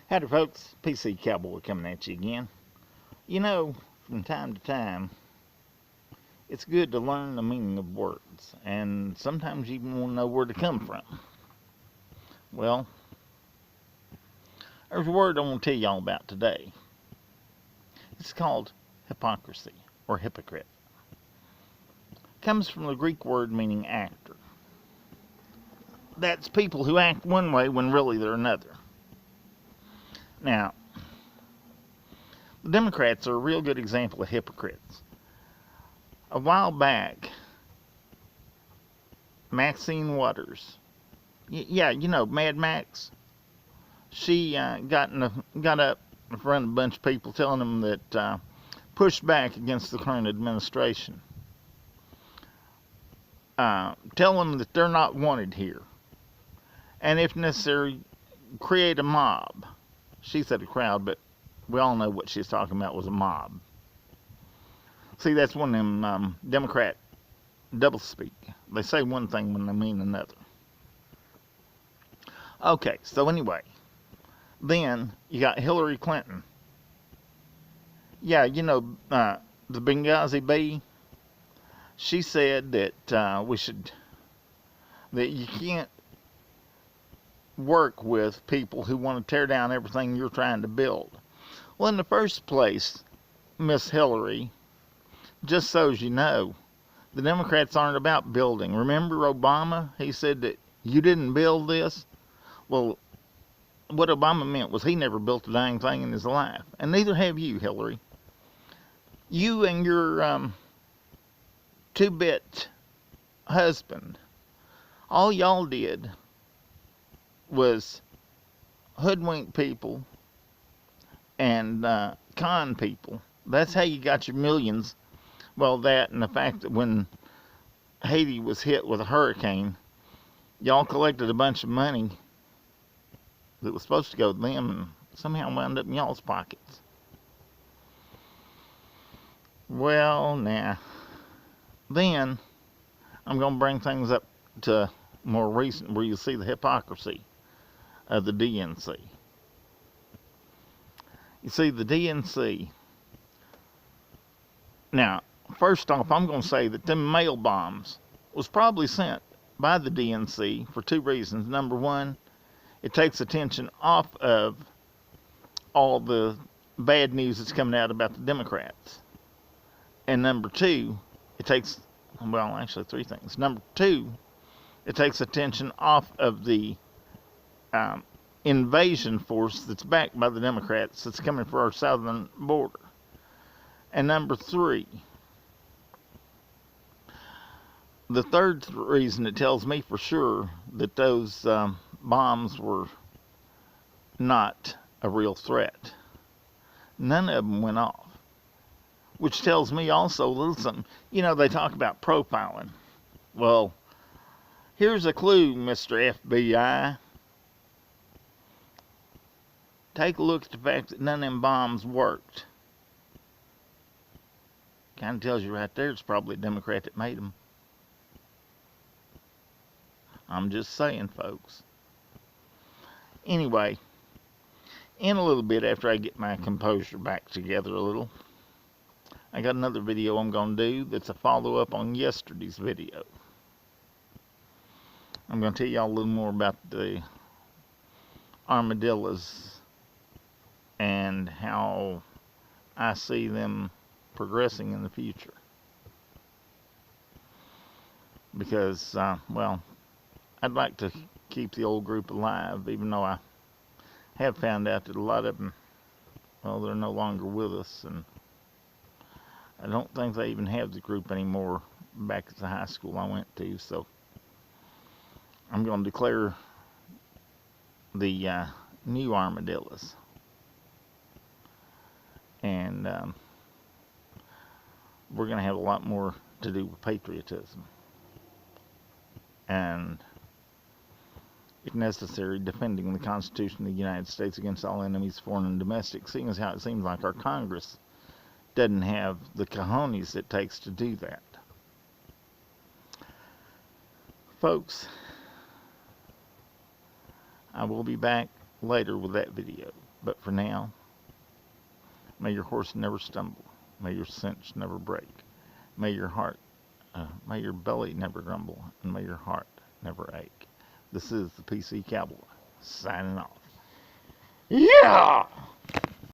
Howdy folks, PC Cowboy coming at you again. You know, from time to time, it's good to learn the meaning of words, and sometimes you even want to know where they come from. Well, there's a word I want to tell y'all about today. It's called hypocrisy, or hypocrite. It comes from the Greek word meaning actor. That's people who act one way when really they're another. Now, the Democrats are a real good example of hypocrites. A while back, Maxine Waters, yeah, you know, Mad Max, she got up in front of a bunch of people telling them that pushed back against the current administration. Tell them that they're not wanted here. And if necessary, create a mob. She said a crowd, but we all know what she's talking about was a mob. See, that's one of them Democrat doublespeak. They say one thing when they mean another. Okay, so anyway, then you got Hillary Clinton. Yeah, you know, the Benghazi Bee. She said that that you can't work with people who want to tear down everything you're trying to build. Well, in the first place, Miss Hillary, just so as you know, the Democrats aren't about building. Remember Obama? He said that you didn't build this. Well, what Obama meant was he never built a dang thing in his life. And neither have you, Hillary. You and your two-bit husband, all y'all did was hoodwink people and con people. That's how you got your millions. Well, that and the fact that when Haiti was hit with a hurricane, y'all collected a bunch of money that was supposed to go to them and somehow wound up in y'all's pockets. Well, now, then I'm going to bring things up to more recent where you see the hypocrisy of the DNC. You see, the DNC, now, first off, I'm going to say that them mail bombs was probably sent by the DNC for two reasons. Number one, it takes attention off of all the bad news that's coming out about the Democrats. And number two, it takes, well, actually three things. Number two, it takes attention off of the invasion force that's backed by the Democrats that's coming for our southern border. And number three, the third reason it tells me for sure that those bombs were not a real threat. None of them went off. Which tells me also a little something. You know, they talk about profiling. Well, here's a clue, Mr. FBI. Take a look at the fact that none of them bombs worked. Kind of tells you right there it's probably a Democrat that made them. I'm just saying, folks. Anyway, in a little bit after I get my composure back together a little, I got another video I'm going to do that's a follow-up on yesterday's video. I'm going to tell y'all a little more about the armadillos and how I see them progressing in the future. Because, well, I'd like to keep the old group alive, even though I have found out that a lot of them, well, they're no longer with us, and I don't think they even have the group anymore back at the high school I went to, so I'm going to declare the new armadillos. And we're going to have a lot more to do with patriotism. And, if necessary, defending the Constitution of the United States against all enemies, foreign and domestic, seeing as how it seems like our Congress doesn't have the cojones it takes to do that. Folks, I will be back later with that video. But for now, may your horse never stumble. May your cinch never break. May may your belly never grumble, and may your heart never ache. This is the PC Cowboy signing off. Yeah!